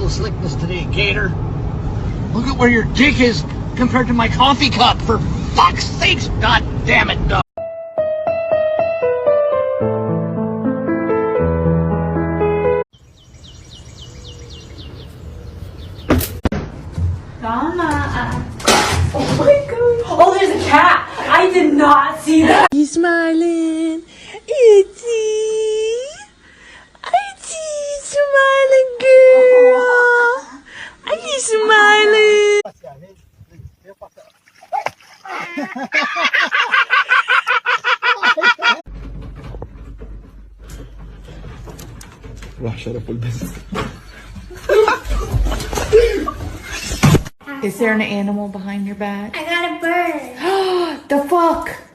the slickness today, Gator. Look at where your dick is compared to my coffee cup, for fuck's sakes. God damn it, dog. Mama. Oh my god. Oh, there's a cat. I did not see that. He's smiling. Itzy. Itzy, smiling girl. Are you smiling? راح شرف البس. Is there an animal behind your back? I got a bird. The fuck?